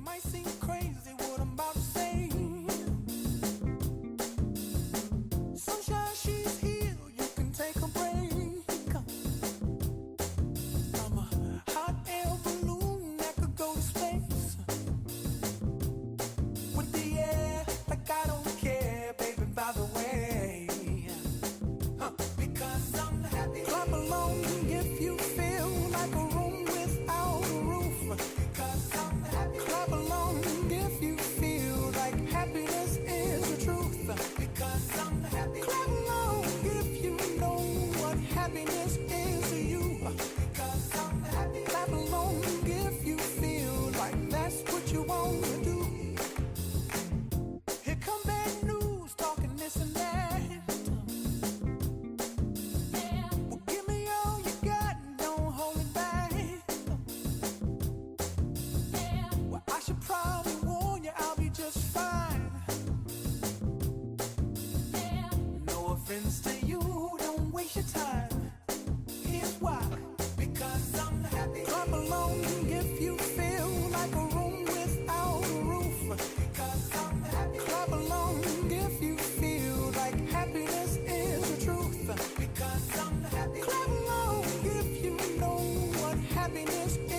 might seem crazy what I'm about to say. Sunshine, she's here, you can take a break. I'm a hot air balloon that could go to space. With the air, like I don't care, baby, by the way. Because I'm happy. Clap along if you feel like a room without a roof. Because I'm happy. Clap along if you feel like happiness is the truth. Because I'm happy. Clap along if you know what happiness is to you. Because I'm happy. Clap along if you feel like that's what you want to do. Here come bad news, talking this and that. Well, give me all you got and don't hold it back. Well, I should probably warn you, I'll be just fine. No offense to you, don't waste your time. Here's why. Because I'm happy. Clap along if you feel like a room without a roof. Because I'm happy. Clap along if you feel like happiness is the truth. Because I'm happy. Clap along if you know what happiness is.